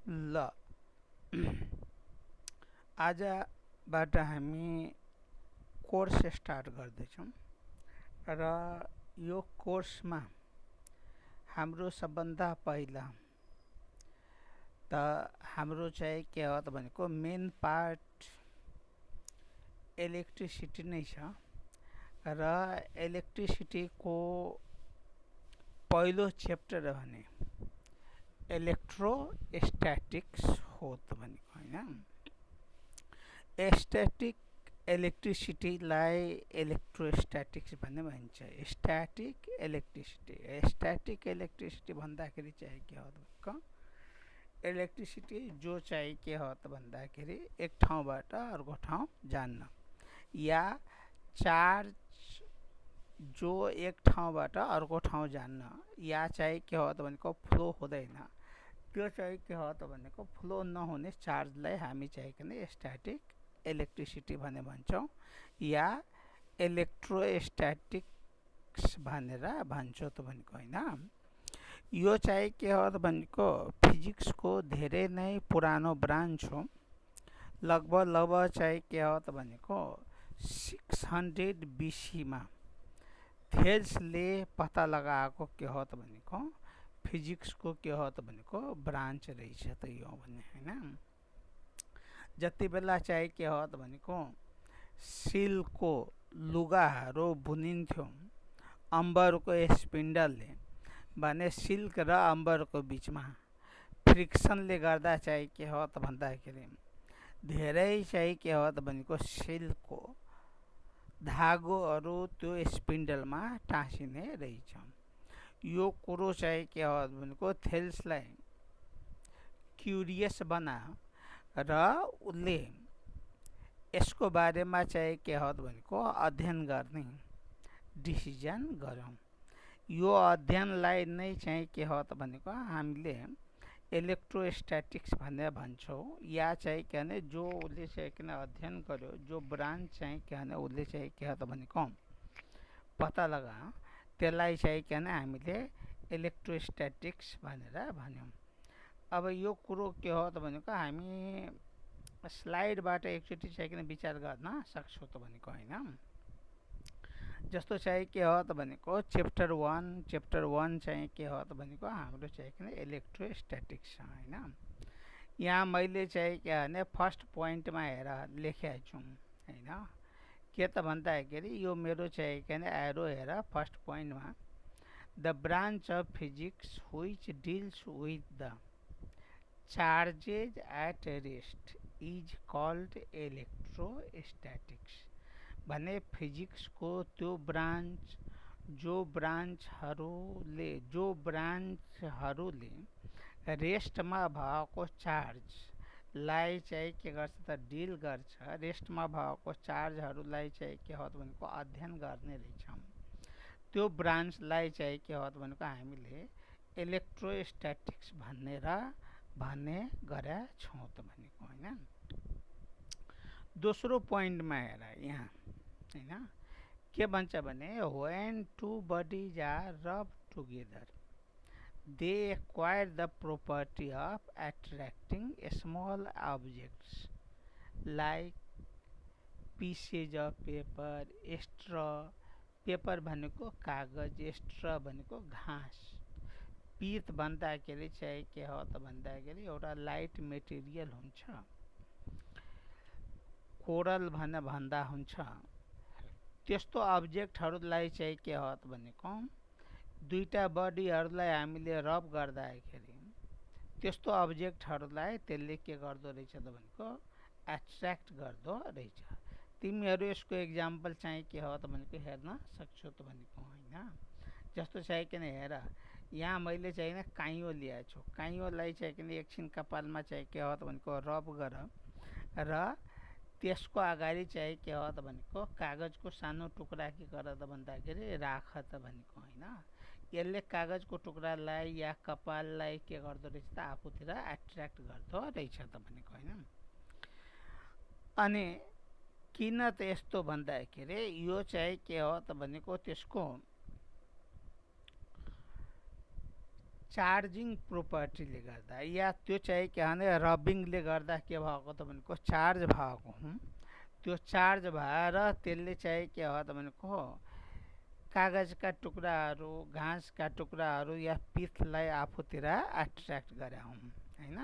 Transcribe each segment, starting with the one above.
ल आजबाट हामी course start गर्दैछौँ र यो कोर्समा हाम्रो सबभन्दा पहिला त हाम्रो चाहिँ के हो त भनेको मेन पार्ट इलेक्ट्रिसिटी नै छ र इलेक्ट्रिसिटीको पहिलो च्याप्टर भने इलेक्ट्रोस्ट्याटिक्स हो त भनेको हैन। स्ट्याटिक इलेक्ट्रिसिटीलाई इलेक्ट्रोस्ट्याटिक्स भन्ने भनिन्छ। स्ट्याटिक इलेक्ट्रिसिटी भन्दाखेरि चाहिँ के हो भनेको इलेक्ट्रिसिटी जो चाहिँ के हो त भन्दाखेरि एक ठाउँबाट अर्को ठाउँ जान्न, या चार्ज जो एक ठाउँबाट अर्को ठाउँ जान्न, या चाहिँ के हो त भनेको फ्लो हुँदैन, त्यो चाहिँ के हो त भनेको फ्लो नहुने चार्जलाई हामी चाहिँ किन स्ट्याटिक इलेक्ट्रिसिटी भनेर भन्छौँ या इलेक्ट्रोस्ट्याटिक्स भनेर भन्छौँ त भनेको हैन। यो चाहिँ के हो त भनेको फिजिक्सको धेरै नै पुरानो ब्रान्च हो। लगभग चाहिँ के हो त भनेको 600 BC-मा थेल्सले पत्ता लगाएको के हो त भनेको फिजिक्सको के हो त भनेको ब्रान्च रहेछ त यो भन्ने हैन। जति बेला चाहिँ के हो त भनेको सिल्कको लुगाहरू बुनिन्थ्यो अम्बरको स्पिन्डलले भने सिल्क र अम्बरको बिचमा फ्रिक्सनले गर्दा चाहिँ के हो त भन्दाखेरि धेरै चाहिँ के हो त भनेको सिल्कको धागोहरू त्यो स्पिन्डलमा टाँसिने रहेछ। यो कुरो चाहिँ के हो भनेको थेल्सलाई क्युरियस बनायो र उसले यसको बारेमा चाहिँ के हो भनेको अध्ययन गर्ने डिसिजन गर्यो। यो अध्ययनलाई नै चाहिँ के हो त भनेको हामीले इलेक्ट्रोस्ट्याटिक्स भनेर भन्छौँ, या चाहिँ के भने जो उसले चाहिँ किन अध्ययन गर्यो, जो ब्रान्च चाहिँ के भने उसले चाहिँ के हो त भनेको पत्ता लगायो, त्यसलाई चाहिँ के भने हामीले इलेक्ट्रोस्ट्याटिक्स भनेर भन्यौँ। अब यो कुरो के हो त भनेको हामी स्लाइडबाट एकचोटि चाहिँ किन विचार गर्न सक्छौँ त भनेको हैन। जस्तो चाहिँ के हो त भनेको च्याप्टर 1 चाहिँ के हो त भनेको हाम्रो चाहिँ किन इलेक्ट्रोस्ट्याटिक्स छ हैन। यहाँ मैले चाहिँ के भने फर्स्ट पोइन्टमा हेर लेखेको छु हैन। के त भन्दाखेरि यो मेरो चाहिँ के भने एरो हेर फर्स्ट पोइन्टमा the branch of physics which deals with the charges at rest is called electrostatics भने फिजिक्सको त्यो ब्रान्च जो ब्रान्चहरूले रेस्टमा भएको चार्जलाई चाहिँ के गर्छ त डिल गर्छ, रेस्टमा भएको चार्जहरूलाई चाहिँ के हो भनेको अध्ययन गर्ने रहेछ। त्यो ब्रान्चलाई चाहिँ के हो भनेको हामीले इलेक्ट्रोस्ट्याटिक्स भन्ने गरेका छौँ त भनेको हैन। दोस्रो पोइन्टमा हेर यहाँ हैन के भन्छ भने when two bodies are rub together they acquire the property of attracting small objects like pieces of paper, straw, paper भनेको कागज, स्ट्र भनेको घाँस। पीत भन्दाखेरि चाहिँ के हो त भन्दाखेरि एउटा लाइट मेटेरियल हुन्छ, कोरल भन्दा हुन्छ। त्यस्तो अब्जेक्टहरूलाई चाहिँ के हो त भनेको दुईटा बडीहरूलाई हामीले रब गर्दाखेरि त्यस्तो अब्जेक्टहरूलाई त्यसले के गर्दो रहेछ त भनेको एट्र्याक्ट गर्दो रहेछ। तिमीहरू यसको एक्जाम्पल चाहिँ के हो त भनेको हेर्न सक्छौ त भनेको हैन। जस्तो चाहिँ किन हेर यहाँ मैले चाहिँ काइयो ल्याएको छु, काइयोलाई चाहिँ किन एकछिन कपालमा चाहिँ के हो त भनेको रब गर र त्यसको अगाडि चाहिँ के हो त भनेको कागजको सानो टुक्रा के गर त भन्दाखेरि राख त भनेको हैन। यसले कागजको टुक्रालाई या कपाललाई के गर्दो रहेछ त आफूतिर एट्र्याक्ट गर्दो रहेछ त भनेको हैन। अनि किन त यस्तो भन्दाखेरि यो चाहिँ के हो त भनेको त्यसको चार्जिङ प्रोपर्टीले गर्दा या त्यो चाहिँ के भने रबिङले गर्दा के भएको त भनेको चार्ज भएको हुँ, त्यो चार्ज भएर त्यसले चाहिँ के हो त भनेको कागजका टुक्राहरू, घाँसका टुक्राहरू या पिथलाई आफूतिर एट्र्याक्ट गरे हुँ होइन।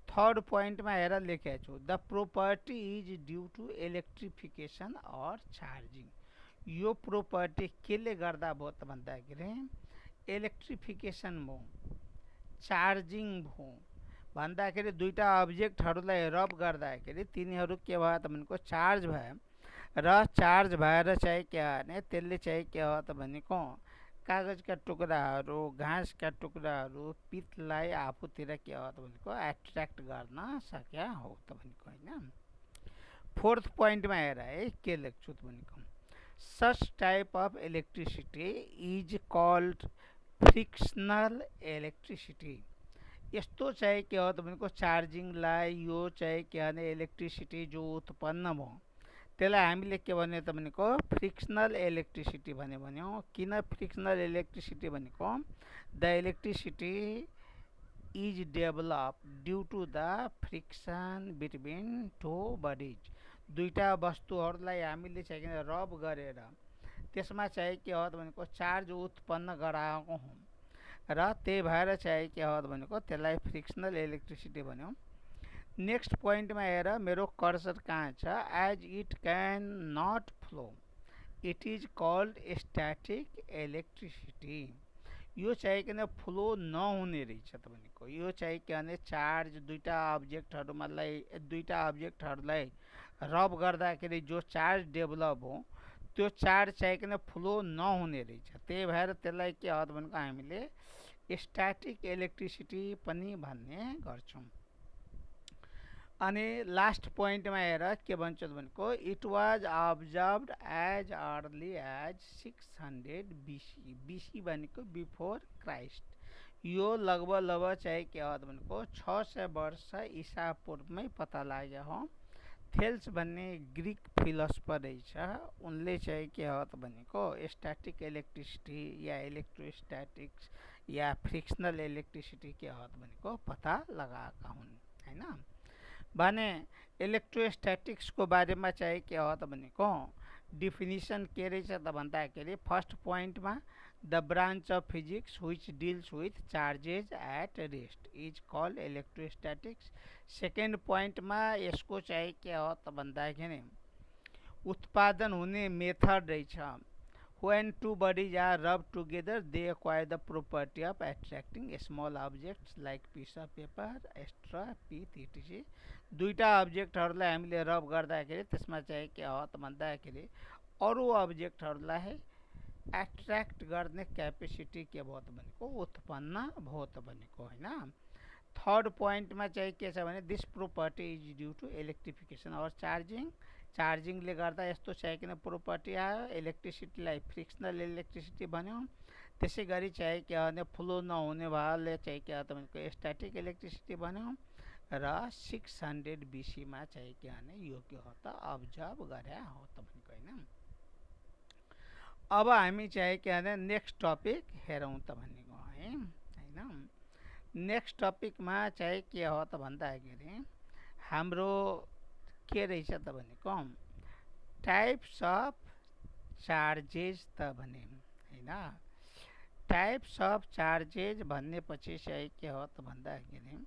थर्ड पोइन्टमा हेर लेखेको छु, the property is due to electrification or charging. यो प्रोपर्टी केले गर्दा भयो त भन्दाखेरि इलेक्ट्रिफिकेसन भयो, चार्जिङ भयो भन्दाखेरि दुईटा अब्जेक्टहरूलाई रब गर्दाखेरि तिनीहरू के भयो त भनेको चार्ज भयो र चार्ज भएर चाहिँ के भने त्यसले चाहिँ के हो त भनेको कागजका टुक्राहरू, घाँसका टुक्राहरू, पितलाई आफूतिर के हो त भनेको एट्र्याक्ट गर्न सक्या हो त भनेको होइन। फोर्थ पोइन्टमा हेर है के लेख्छु त भनेको, such type of electricity is called frictional electricity. यस्तो चाहिँ के हो त भनेको चार्जिङलाई यो चाहिँ के भने इलेक्ट्रिसिटी जो उत्पन्न भयो त्यसलाई हामीले के भन्यो त भनेको फ्रिक्सनल इलेक्ट्रिसिटी भन्यो। किन फ्रिक्सनल इलेक्ट्रिसिटी भनेको the electricity is develop due to the friction between two bodies. दुईटा वस्तुहरूलाई हामीले चाहिँ रब गरेर त्यसमा चाहिँ के हो त भनेको चार्ज उत्पन्न गराएको हौँ र त्यही भएर चाहिँ के हो त भनेको त्यसलाई फ्रिक्सनल इलेक्ट्रिसिटी भन्यो। नेक्स्ट पोइन्टमा हेर मेरो कर्सर कहाँ छ, as it can not flow it is called static electricity. यो चाहिँ किन फ्लो नहुने रहेछ त भनेको, यो चाहिँ के भने चार्ज दुईटा अब्जेक्टहरूलाई रब गर्दाखेरि जो चार्ज डेभलप हो त्यो चार्ज चाहिँ किन फ्लो नहुने रहेछ, त्यही भएर त्यसलाई के हो त भनेको हामीले स्ट्याटिक इलेक्ट्रिसिटी पनि भन्ने गर्छौँ। अनि लास्ट पोइन्टमा हेर के भन्छ भनेको it was observed as early as 600 BC। BC भनेको बिफोर क्राइस्ट। यो लगभग चाहिँ के हो भनेको 600 वर्ष ईसा पूर्वमै पत्ता लाग्यो हो। थेल्स भन्ने ग्रीक फिलोसफर रहेछ, उनले चाहिँ के हो त भनेको स्ट्याटिक इलेक्ट्रिसिटी या इलेक्ट्रोस्ट्याटिक्स या फ्रिक्सनल इलेक्ट्रिसिटी के हो त भनेको पत्ता लगाएका हुन् होइन। भने इलेक्ट्रोस्ट्याटिक्सको बारेमा चाहिँ के हो त भनेको डिफिनिसन के रहेछ त भन्दाखेरि फर्स्ट पोइन्टमा the branch of physics which deals with charges at rest is called electrostatics. Second पोइन्टमा यसको चाहिँ के हो त भन्दाखेरि उत्पादन हुने मेथड रहेछ, when two bodies are rubbed together they acquire the property of attracting small objects like piece of paper, straw, pith etc। दुईटा अब्जेक्टहरूलाई हामीले रब गर्दाखेरि त्यसमा चाहिँ के हो त भन्दाखेरि अरू अब्जेक्टहरूलाई एट्र्याक्ट गर्ने क्यापेसिटी के भयो त भनेको उत्पन्न भयो त भनेको होइन। थर्ड पोइन्टमा चाहिँ के छ भने this property is due to electrification or charging. चार्जिङले गर्दा यस्तो चाहिँ किन प्रोपर्टी आयो, इलेक्ट्रिसिटीलाई फ्रिक्सनल इलेक्ट्रिसिटी भन्यो। त्यसै गरी चाहिँ के भने फ्लो नहुने भएले चाहिँ के हो त भनेको स्ट्याटिक इलेक्ट्रिसिटी भन्यो र 600 BC मा चाहिँ के भने यो के हो त अब्जर्भ गरे हो त भनेको होइन। अब हामी चाहिँ के भने नेक्स्ट टपिक हेरौँ त भनेको है होइन। नेक्स्ट टपिकमा चाहिँ के हो त भन्दाखेरि हाम्रो के रहेछ त भनेको टाइप्स अफ चार्जेस त भने होइन। टाइप्स अफ चार्जेस भन्नेपछि चाहिँ के हो त भन्दाखेरि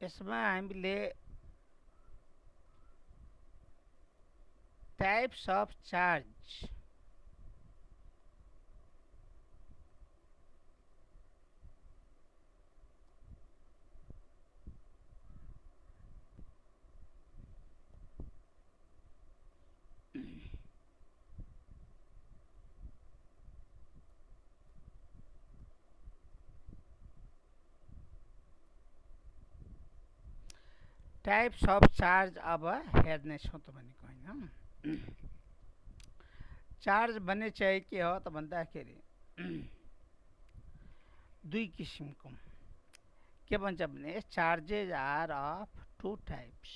यसमा हामीले types of charge types of charge अब हेर्नेछौँ त भनेको होइन। चार्ज भन्ने चाहिँ के हो त भन्दाखेरि दुई किसिमको के भन्छ भने charges are of two types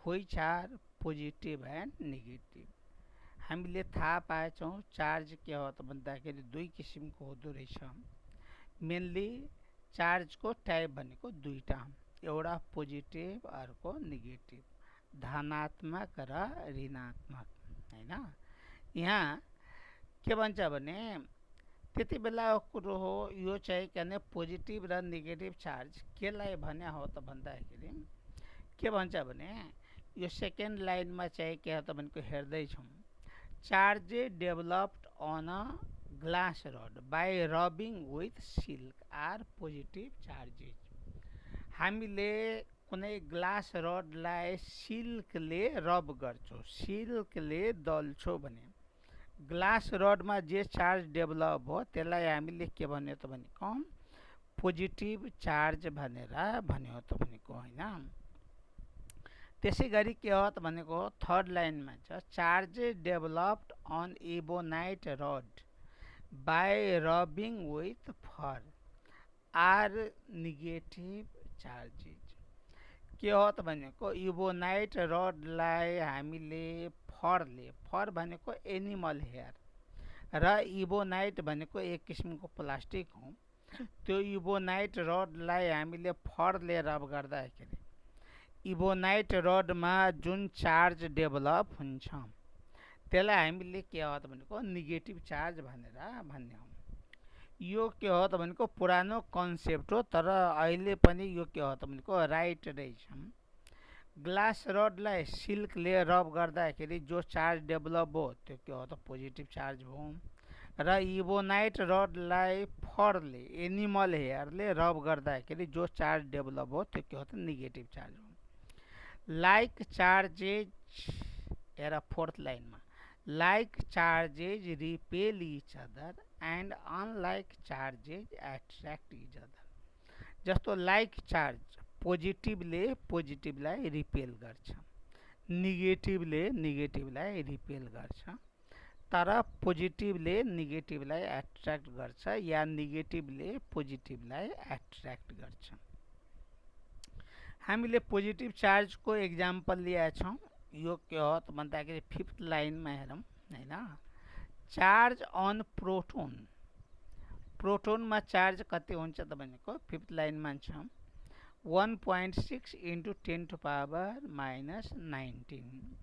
which are positive and negative. हामीले थाहा पाएछौँ चार्ज के हो त भन्दाखेरि दुई किसिमको हुँदो रहेछ। मेनली चार्जको टाइप भनेको दुईटा, एउटा पोजिटिभ अर्को नेगेटिभ, धनात्मक र ऋणात्मक होइन। यहाँ के भन्छ भने त्यति बेलाको कुरो हो, यो चाहिँ के पोजिटिभ र नेगेटिभ चार्ज केलाई भने हो त भन्दाखेरि के भन्छ भने यो सेकेन्ड लाइनमा चाहिँ के हो त भनेको हेर्दैछौँ। Charges developed on a glass rod by rubbing with silk are positive charges. हामीले कुनै ग्लास रडलाई सिल्कले रब गर्छौँ, सिल्कले दल्छौँ भने ग्लास रडमा जे चार्ज डेभलप हो त्यसलाई हामीले के भन्यो त भनेको पोजिटिभ चार्ज भनेर भन्यो त भनेको होइन। त्यसै गरी के हो त भनेको थर्ड लाइनमा छ charges developed on ebonite rod by rubbing with fur are negative charges. के हो त भनेको इबोनाइट रडलाई हामीले फर भनेको एनिमल हेयर र इबोनाइट भनेको एक किसिमको प्लास्टिक हो। त्यो इबोनाइट रडलाई हामीले फरले रब गर्दाखेरि इबोनाइट रडमा जुन चार्ज डेभलप हुन्छ त्यसलाई हामीले के हो त भनेको नेगेटिभ चार्ज भनेर भन्ने हो। यो के हो त भनेको पुरानो कन्सेप्ट हो, तर अहिले पनि यो के हो त भनेको राइट रहेछ। ग्लास रडलाई सिल्कले रब गर्दाखेरि जो चार्ज डेभलप हो त्यो के हो त पोजिटिभ चार्ज हो, र इबोनाइट रडलाई फरले एनिमल हेयरले रब गर्दाखेरि जो चार्ज डेभलप हो त्यो के हो त नेगेटिभ चार्ज हो। लाइक चार्जेज हेर फोर्थ लाइनमा like charges repel each other and unlike charges attract each other. जस्तो लाइक चार्ज पोजिटिभले पोजिटिभलाई रिपेल गर्छ, नेगेटिभले नेगेटिभलाई रिपेल गर्छ, तर पोजिटिभले नेगेटिभलाई एट्र्याक्ट गर्छ या नेगेटिभले पोजिटिभलाई एट्र्याक्ट गर्छ। हामीले पोजिटिभ चार्जको एक्जाम्पल लिएका छौँ। यो के हो त भन्दाखेरि फिफ्थ लाइनमा हेरौँ होइन। चार्ज अन प्रोटोन, प्रोटोनमा चार्ज कति हुन्छ त भनेको फिफ्थ लाइनमा छ 1.6 into 10 to power minus 19,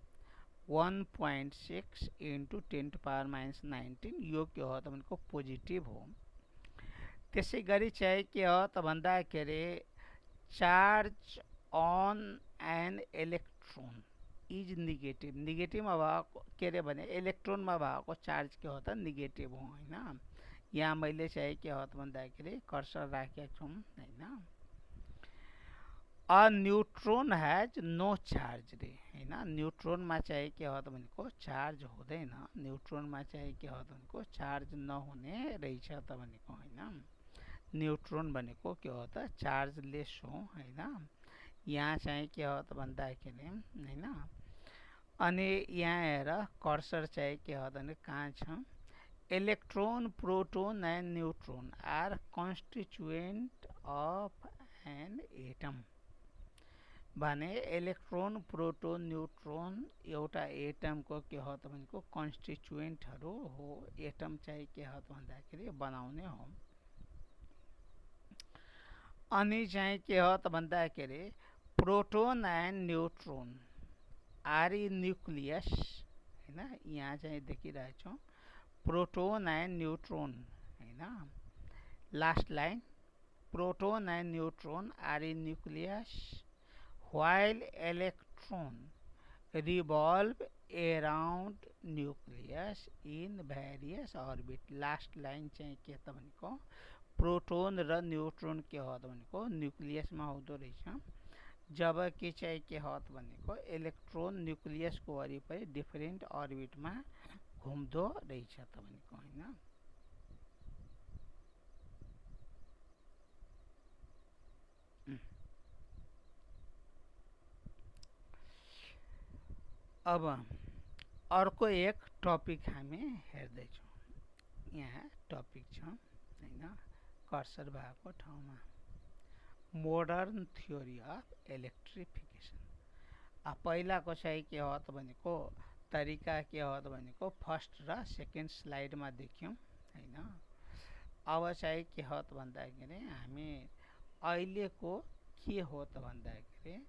1.6 into 10 to power minus 19 यो के हो त भनेको पोजिटिभ हो। त्यसै गरी चाहिँ के हो त भन्दाखेरि charge on an electron is negative, नेगेटिभमा भएको के अरे भने इलेक्ट्रोनमा भएको चार्ज के हो त नेगेटिभ हो होइन। यहाँ मैले चाहिँ के हो त भन्दाखेरि कर्सर राखेको छु होइन। A neutron has no charge रे होइन। न्यूट्रोनमा चाहिँ के हो त भनेको चार्ज हुँदैन, न्यूट्रोनमा चाहिँ के हो त भनेको चार्ज नहुने रहेछ त भनेको होइन। न्यूट्रोन भनेको के हो त चार्जलेस हो होइन। यहाँ चाहिँ के हो त भन्दाखेरि होइन। अनि यहाँ हेर कर्सर चाहिँ के हो त भने कहाँ छ। Electron proton and neutron are constituent of an atom भने इलेक्ट्रोन प्रोटोन न्यूट्रोन एउटा एटमको के हो त भनेको कन्स्टिट्युएन्टहरू हो। एटम चाहिँ के हो त भन्दाखेरि बनाउने हो। अनि चाहिँ के हो त भन्दाखेरि proton and neutron are in nucleus होइन। यहाँ चाहिँ देखिरहेछौँ प्रोटोन एन्ड न्यूट्रोन होइन। Last line proton and neutron are in nucleus while electron revolve around nucleus in various orbit। Last line चाहिँ के त भनेको प्रोटोन र न्यूट्रोन के हो त भनेको न्युक्लियसमा हुँदो रहेछ, जबकि चाहिँ के हो त भनेको इलेक्ट्रोन न्युक्लियसको वरिपरि डिफरेन्ट अर्बिटमा घुम्दो रहेछ त भनेको होइन। अब अर्को एक टपिक हामी हेर्दैछौँ। यहाँ टपिक छ हैन, कर्सर भएको ठाउँमा मोडर्न थ्योरी अफ इलेक्ट्रिफिकेसन। पहिलाको चाहिँ के हो त भनेको तरिका के हो त भनेको फर्स्ट र सेकेन्ड स्लाइडमा देख्यौँ हैन। अब चाहिँ के हो त भन्दाखेरि हामी अहिलेको के हो त भन्दाखेरि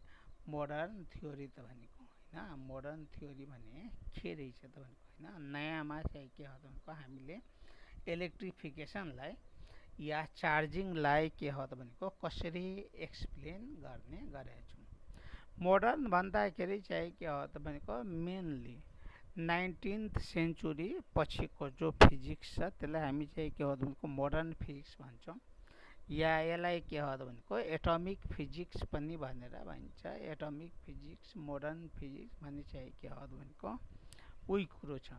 मोडर्न थ्योरी त भनेको हैन, मोडर्न थ्योरी भने के रहेछ त भनेको हैन, नयाँमा चाहिँ के हो त भनेको हामीले इलेक्ट्रिफिकेसनलाई या चार्जिङलाई के हो त भनेको कसरी एक्सप्लेन गर्ने गरेका छौँ। मोडर्न भन्दाखेरि चाहिँ के हो त भनेको मेनली 19th सेन्चुरी पछिको जो फिजिक्स छ त्यसलाई हामी चाहिँ के हो त भनेको मोडर्न फिजिक्स भन्छौँ, या यसलाई के हो त भनेको एटमिक फिजिक्स पनि भनेर भनिन्छ। एटमिक फिजिक्स मोडर्न फिजिक्स भन्ने चाहिँ के हो त भनेको उही कुरो छ।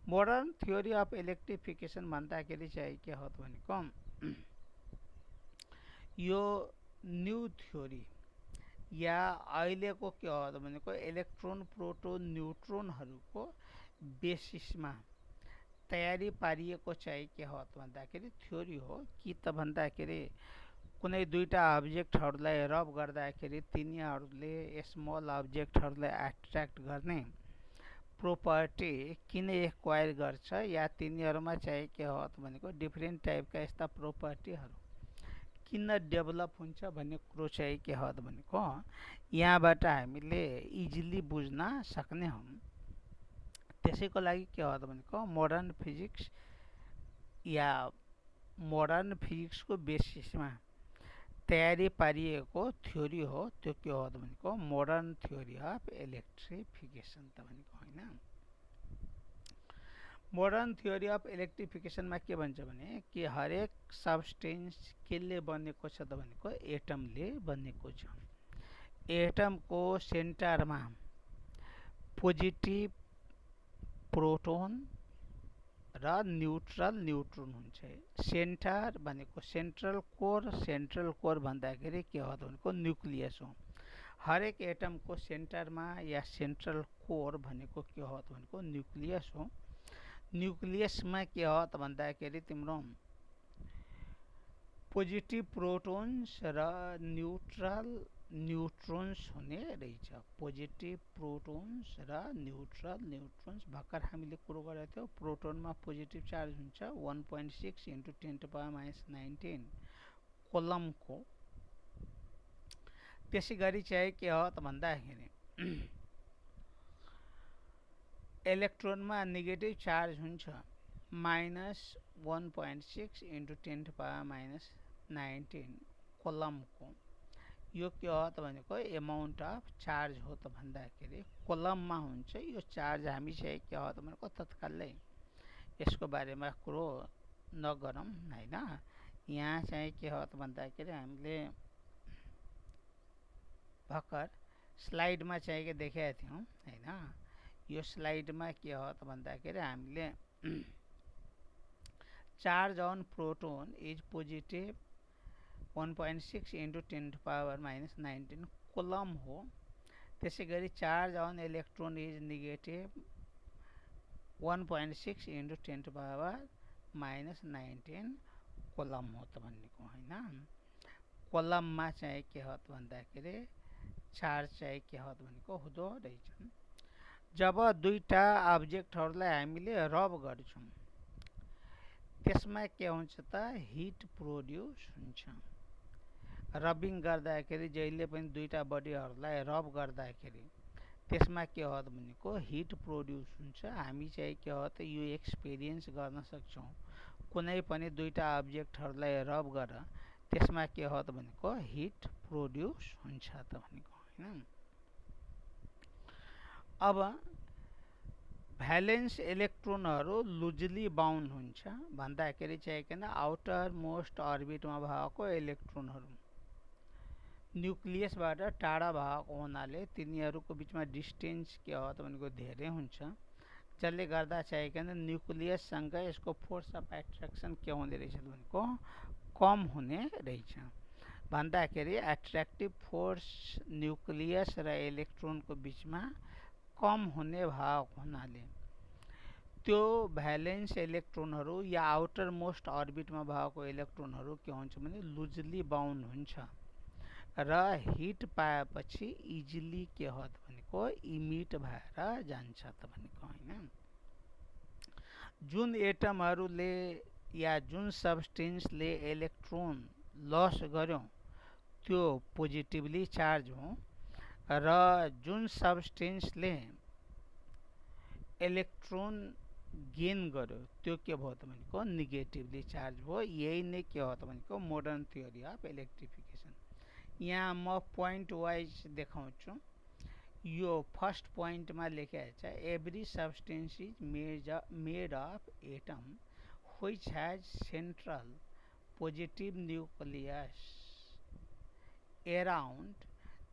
मोडर्न थ्योरी अफ इलेक्ट्रिफिकेसन भन्दाखेरि चाहिँ के हो त भनेको यो न्यू थ्योरी या अहिलेको के हो त भनेको इलेक्ट्रोन प्रोटोन न्युट्रोनहरूको बेसिसमा तयारी पारिएको चाहिँ के हो त भन्दाखेरि थ्योरी हो। कि त भन्दाखेरि कुनै दुईटा अब्जेक्टहरूलाई रब गर्दाखेरि तिनीहरूले स्मल अब्जेक्टहरूलाई एट्र्याक्ट गर्ने प्रोपर्टी किन एक्वायर गर्छ, या तिनीहरूमा चाहिँ के हो त भनेको डिफ्रेन्ट टाइपका यस्ता प्रोपर्टीहरू किन डेभलप हुन्छ भन्ने कुरो चाहिँ के हो त भनेको यहाँबाट हामीले इजिली बुझ्न सक्ने हौँ। त्यसैको लागि के हो त भनेको मोडर्न फिजिक्स या मोडर्न फिजिक्सको बेसिसमा तयारी पारिएको थ्योरी हो, त्यो के हो त भनेको मोडर्न थ्योरी अफ इलेक्ट्रिफिकेसन त भनेको हैन। मोडर्न थ्योरी अफ इलेक्ट्रिफिकेसनमा के भन्छ भने कि हरेक सब्सटेन्स केले बनेको छ त भनेको एटमले बनेको छ। एटमको सेन्टरमा पोजिटिभ प्रोटोन र न्युट्रल न्युट्रोन हुन्छ। सेन्टर भनेको सेन्ट्रल कोर भन्दाखेरि के हो त भनेको न्युक्लियस हो। हरेक एटमको सेन्टरमा या सेन्ट्रल कोर भनेको के हो त भनेको न्युक्लियस हो। न्युक्लियसमा के हो त भन्दाखेरि तिम्रो पोजिटिभ प्रोटोन्स र न्युट्रल न्युट्रोन्स हुने रहेछ। पोजिटिभ प्रोटोन्स र न्युट्रल न्युट्रोन्स भर्खर हामीले कुरो गरेको थियौँ। प्रोटोनमा पोजिटिभ चार्ज हुन्छ 1.6 × 10⁻19 कोलमको। त्यसै गरी चाहिँ के हो त भन्दाखेरि इलेक्ट्रोनमा नेगेटिभ चार्ज हुन्छ -1.6 × 10⁻19 कोलमको। यो के हो त भनेको एमाउन्ट अफ चार्ज हो त भन्दाखेरि कोलममा हुन्छ यो चार्ज। हामी चाहिँ के हो त भनेको तत्कालै यसको बारेमा कुरो नगरौँ हैन। यहाँ चाहिँ के हो त भन्दाखेरि हामीले भर्खर स्लाइडमा चाहिँ के देखेका थियौँ हैन। यो स्लाइडमा के हो त भन्दाखेरि हामीले charge on proton is positive 1.6 × 10⁻19 coulomb हो। त्यसै गरी charge on electron is negative 1.6 × 10⁻19 coulomb हो त भनेको हैन। कोलममा चाहिँ के हो त भन्दाखेरि चार्ज चाहिँ के हो त भनेको हुँदो रहेछ। जब दुईटा अब्जेक्टहरूलाई हामीले रब गर्छौँ त्यसमा के हुन्छ त हिट प्रोड्युस हुन्छ। रबिङ गर्दाखेरि जहिले पनि दुईटा बडीहरूलाई रब गर्दाखेरि त्यसमा के हो त भनेको हिट प्रोड्युस हुन्छ। हामी चाहिँ के हो त यो एक्सपिरियन्स गर्न सक्छौँ। कुनै पनि दुईटा अब्जेक्टहरूलाई रब गर त्यसमा के हो त भनेको हिट प्रोड्युस हुन्छ त भनेको हैन। अब भ्यालेन्स इलेक्ट्रोनहरू लुजली बाउन्ड हुन्छ भन्दाखेरि चाहिँ किन आउटर मोस्ट अर्बिटमा भएको इलेक्ट्रोनहरू न्युक्लियसबाट टाढा भएको हुनाले तिनीहरूको बिचमा डिस्टेन्स के हो त भनेको धेरै हुन्छ, जसले गर्दा चाहिँ किन न्युक्लियससँग यसको फोर्स अफ एट्र्याक्सन के हुने रहेछ भनेको कम हुने रहेछ। भन्दाखेरि एट्र्याक्टिभ फोर्स न्युक्लियस र इलेक्ट्रोनको बिचमा कम हुने भएको हुनाले त्यो भ्यालेन्स इलेक्ट्रोनहरू या आउटर मोस्ट अर्बिटमा भएको इलेक्ट्रोनहरू के हुन्छ भने लुजली बाउन्ड हुन्छ र हिट पाएपछि इजिली के हो त भनेको इमिट भएर जान्छ त भनेको हैन। जुन एटमहरूले या जुन सब्सटेन्सले इलेक्ट्रोन लस गर्यो त्यो पोजिटिभली चार्ज हो र जुन सब्सटेन्सले इलेक्ट्रोन गेन गर्यो त्यो के भयो त भनेको नेगेटिभली चार्ज हो। यही नै के हो त भनेको मोडर्न थ्योरी अफ इलेक्ट्रिफिकेसन। यहाँ म पोइन्ट वाइज देखाउँछु। यो फर्स्ट पोइन्टमा लेखेको छ every substance is made of atom which has central positive nucleus around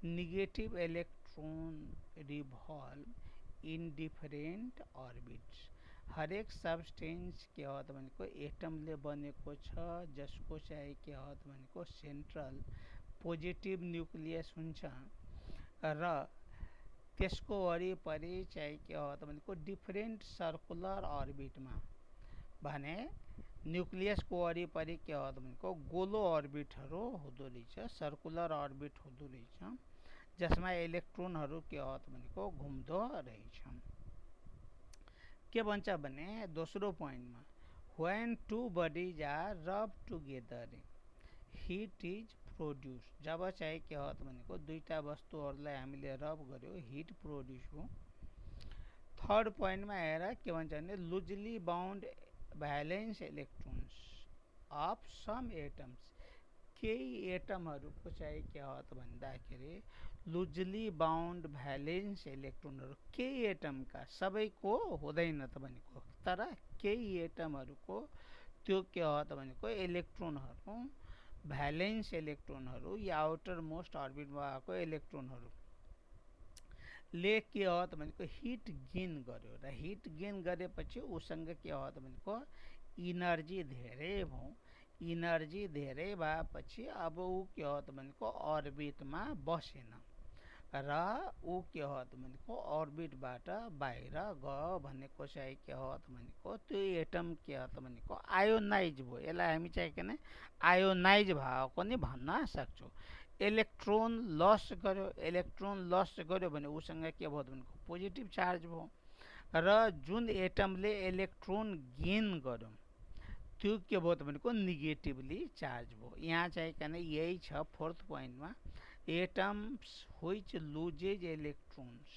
negative electron revolve in different orbits। हरेक सब्सटेन्स के हो त भनेको एटमले बनेको छ जसको चाहिँ के हो त भनेको सेन्ट्रल पोजिटिभ न्युक्लियस हुन्छ र त्यसको वरिपरि चाहिँ के हो त भनेको डिफरेन्ट सर्कुलर अर्बिटमा भने न्युक्लियसको वरिपरि के हो त भनेको गोलो अर्बिटहरू हुँदो रहेछ, सर्कुलर अर्बिट हुँदो रहेछ जसमा इलेक्ट्रोनहरू के हो त भनेको घुम्दो रहेछ। के भन्छ भने दोस्रो पोइन्टमा when two bodies are rub together hit is produce. जब चाहिँ के हो त भनेको दुईटा वस्तुहरूलाई हामीले रब गर्यो हिट प्रोड्युस हो। थर्ड पोइन्टमा हेर के भन्छ भने loosely bound valence electrons of some atoms. केही एटमहरूको चाहिँ के हो त भन्दाखेरि लुजली बाउन्ड भ्यालेन्स इलेक्ट्रोनहरू केही एटमका, सबैको हुँदैन त भनेको, तर केही एटमहरूको त्यो के हो त भनेको इलेक्ट्रोनहरू भ्यालेन्स इलेक्ट्रोनहरू या आउटर मोस्ट अर्बिटमा भएको इलेक्ट्रोनहरू ले के हो त भनेको हिट गेन गर्यो र हिट गेन गरेपछि उसँग के हो त भनेको इनर्जी धेरै भयो। इनर्जी धेरै भएपछि अब ऊ के हो त भनेको अर्बिटमा बसेन र ऊ के हो त भनेको अर्बिटबाट बाहिर गयो भनेको चाहिँ के हो त भनेको त्यो एटम के हो त भनेको आयोनाइज भयो। यसलाई हामी चाहिँ किन आयोनाइज भएको नि भन्न सक्छौँ। इलेक्ट्रोन लस गर्यो, इलेक्ट्रोन लस गर्यो भने उसँग के भयो भनेको पोजिटिभ चार्ज भयो र जुन एटमले इलेक्ट्रोन गेन गर्यो त्यो के भयो त भनेको नेगेटिभली चार्ज भयो। यहाँ चाहिँ किन यही छ फोर्थ पोइन्टमा atoms which loses electrons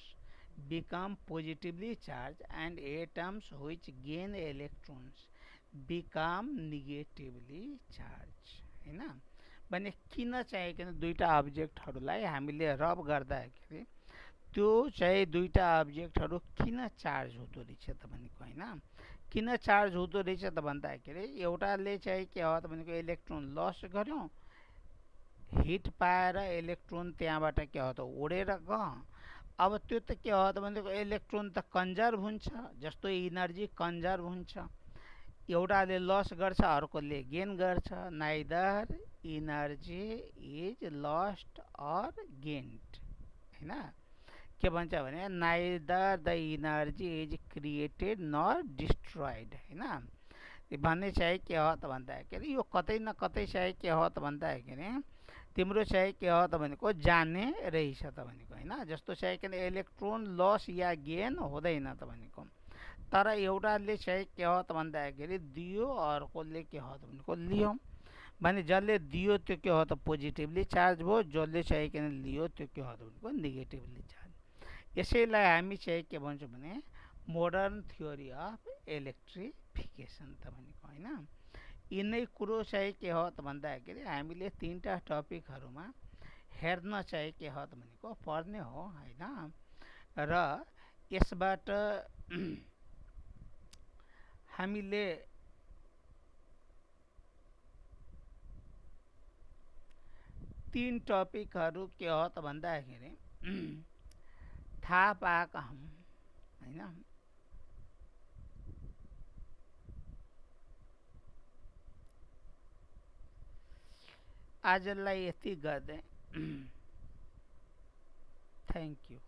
become positively charge and atoms which gain electrons become negatively charge हैन। भने किन चाहिँ किन दुईटा अब्जेक्टहरूलाई हामीले रब गर्दाखेरि त्यो चाहिँ दुईटा अब्जेक्टहरू किन चार्ज हुँदो रहेछ त भनेको हैन। किन चार्ज हुँदो रहेछ त भन्दाखेरि एउटाले चाहिँ के हो त भनेको इलेक्ट्रोन लस गर्यो, हिट पाएर इलेक्ट्रोन त्यहाँबाट के हो त उडेर गयो। अब त्यो त के हो त भनेको इलेक्ट्रोन त कन्जर्भ हुन्छ, जस्तो इनर्जी कन्जर्भ हुन्छ। एउटाले लस गर्छ अर्कोले गेन गर्छ। Neither energy is lost or gained हैन। के भन्छ भने neither the energy is created nor destroyed हैन। भन्ने चाहिँ के हो त भन्दाखेरि यो कतै न कतै चाहिँ के हो त भन्दाखेरि तिम्रो चाहिँ के हो त भनेको जाने रहेछ त भनेको हैन। जस्तो चाहिँ किन इलेक्ट्रोन लस या गेन हुँदैन त भनेको, तर एउटाले चाहिँ के हो त भन्दाखेरि दियो अर्कोले के हो त भनेको लियो भने जसले दियो त्यो के हो त पोजिटिभली चार्ज भयो, जसले चाहिँ किन लियो त्यो के हो त भनेको नेगेटिभली चार्ज। यसैलाई हामी चाहिँ के भन्छौँ भने मोडर्न थ्योरी अफ इलेक्ट्रिफिकेसन त भनेको हैन। यिनै कुरो चाहिँ के हो त भन्दाखेरि हामीले तीनटा टपिकहरूमा हेर्न चाहिँ के हो त भनेको पर्ने हो हैन। र यसबाट हामीले तीन टपिकहरू के हो त भन्दाखेरि थाहा पाएका हौँ हैन। आजलाई यति गर्दै थ्याङ्क यू।